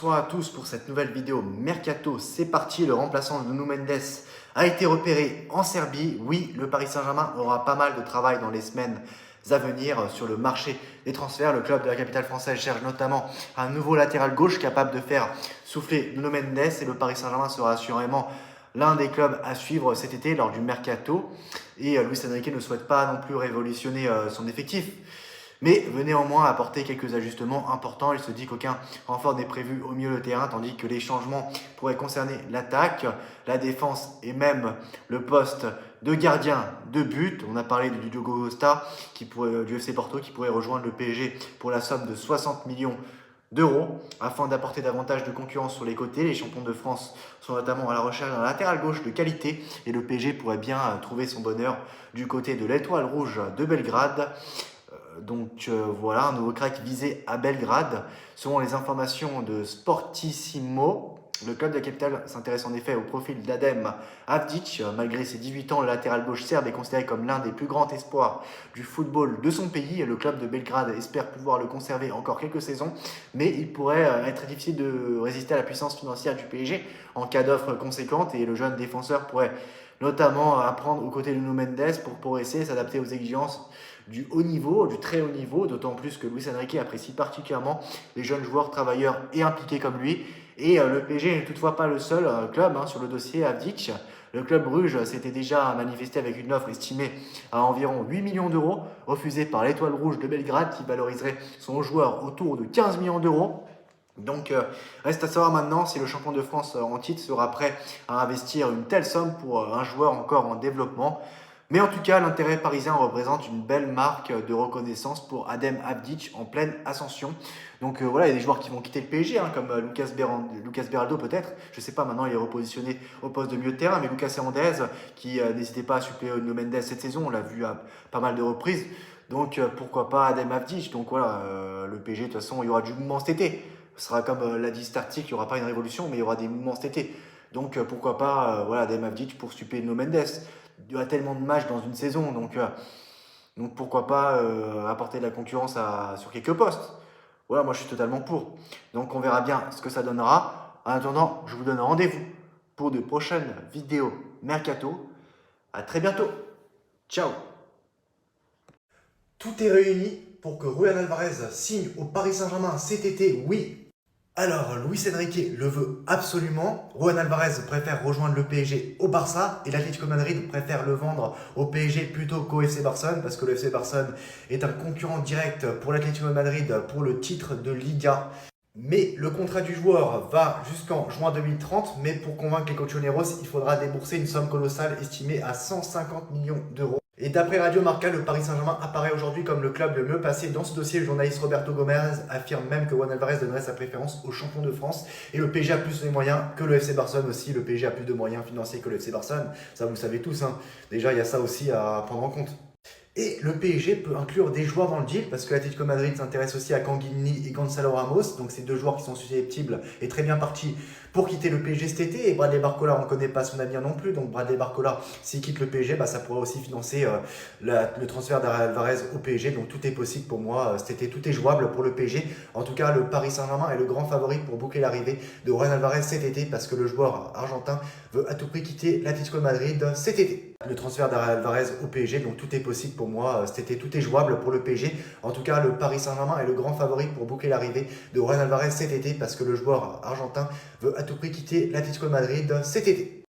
Bonjour à tous pour cette nouvelle vidéo Mercato, c'est parti, le remplaçant de Nuno Mendes a été repéré en Serbie. Oui, le Paris Saint-Germain aura pas mal de travail dans les semaines à venir sur le marché des transferts. Le club de la capitale française cherche notamment un nouveau latéral gauche capable de faire souffler Nuno Mendes et le Paris Saint-Germain sera assurément l'un des clubs à suivre cet été lors du Mercato. Et Luis Enrique ne souhaite pas non plus révolutionner son effectif, mais veut néanmoins apporter quelques ajustements importants. Il se dit qu'aucun renfort n'est prévu au milieu de terrain, tandis que les changements pourraient concerner l'attaque, la défense et même le poste de gardien de but. On a parlé de Diogo Costa du FC Porto qui pourrait rejoindre le PSG pour la somme de 60 millions d'euros afin d'apporter davantage de concurrence sur les côtés. Les champions de France sont notamment à la recherche d'un latéral gauche de qualité et le PSG pourrait bien trouver son bonheur du côté de l'Étoile Rouge de Belgrade. Voilà, un nouveau crack visé à Belgrade. Selon les informations de Sportissimo, le club de la capitale s'intéresse en effet au profil d'Adem Avdic. Malgré ses 18 ans, le latéral gauche serbe est considéré comme l'un des plus grands espoirs du football de son pays. Le club de Belgrade espère pouvoir le conserver encore quelques saisons, mais il pourrait être difficile de résister à la puissance financière du PSG en cas d'offre conséquente et le jeune défenseur pourrait notamment apprendre aux côtés de Nuno Mendes pour essayer de s'adapter aux exigences du haut niveau, du très haut niveau, d'autant plus que Luis Enrique apprécie particulièrement les jeunes joueurs travailleurs et impliqués comme lui. Et le PSG n'est toutefois pas le seul club sur le dossier Avdic. Le club Bruges s'était déjà manifesté avec une offre estimée à environ 8 millions d'euros, refusée par l'Étoile Rouge de Belgrade qui valoriserait son joueur autour de 15 millions d'euros. Reste à savoir maintenant si le champion de France en titre sera prêt à investir une telle somme pour un joueur encore en développement. Mais en tout cas, l'intérêt parisien représente une belle marque de reconnaissance pour Adem Avdic en pleine ascension. Voilà, il y a des joueurs qui vont quitter le PSG, comme Lucas Beraldo peut-être. Je ne sais pas, maintenant il est repositionné au poste de milieu de terrain, mais Lucas Hernandez qui n'hésitait pas à suppléer Nuno Mendes cette saison, on l'a vu à pas mal de reprises. Pourquoi pas Adem Avdic. Le PSG, de toute façon, il y aura du mouvement cet été. Ce sera comme l'a dit Startic, il n'y aura pas une révolution, mais il y aura des mouvements cet été. Pourquoi pas Adem Avdic pour suppléer Nuno Mendes. Il y a tellement de matchs dans une saison, pourquoi pas apporter de la concurrence sur quelques postes. Voilà, moi je suis totalement pour. Donc on verra bien ce que ça donnera. En attendant, je vous donne rendez-vous pour de prochaines vidéos Mercato. À très bientôt. Ciao. Tout est réuni pour que Julián Alvarez signe au Paris Saint-Germain cet été, oui. Alors, Luis Enrique le veut absolument. Julián Alvarez préfère rejoindre le PSG au Barça et l'Atlético Madrid préfère le vendre au PSG plutôt qu'au FC Barcelone parce que le FC Barcelone est un concurrent direct pour l'Atlético Madrid pour le titre de Liga. Mais le contrat du joueur va jusqu'en juin 2030, mais pour convaincre les colchoneros, il faudra débourser une somme colossale estimée à 150 millions d'euros. Et d'après Radio Marca, le Paris Saint-Germain apparaît aujourd'hui comme le club le mieux placé dans ce dossier. Le journaliste Roberto Gomez affirme même que Julián Alvarez donnerait sa préférence au champion de France. Et le PSG a plus de moyens que le FC Barcelone aussi. Le PSG a plus de moyens financiers que le FC Barcelone. Ça, vous le savez tous. Déjà, il y a ça aussi à prendre en compte. Et le PSG peut inclure des joueurs dans le deal parce que l'Atlético Madrid s'intéresse aussi à Canguilini et Gonzalo Ramos. Donc c'est deux joueurs qui sont susceptibles et très bien partis pour quitter le PSG cet été. Et Bradley Barcola, on ne connaît pas son avenir non plus. Donc Bradley Barcola, s'il quitte le PSG, ça pourrait aussi financer le transfert d'Alvarez au PSG. Donc tout est possible pour moi cet été. Tout est jouable pour le PSG. En tout cas, le Paris Saint-Germain est le grand favori pour boucler l'arrivée de Julián Alvarez cet été parce que le joueur argentin veut à tout prix quitter l'Atlético Madrid cet été. Le transfert d'Alvarez au PSG, donc tout est possible pour moi cet été, tout est jouable pour le PSG. En tout cas, le Paris Saint-Germain est le grand favori pour boucler l'arrivée de Julián Alvarez cet été parce que le joueur argentin veut à tout prix quitter l'Atlético Madrid cet été.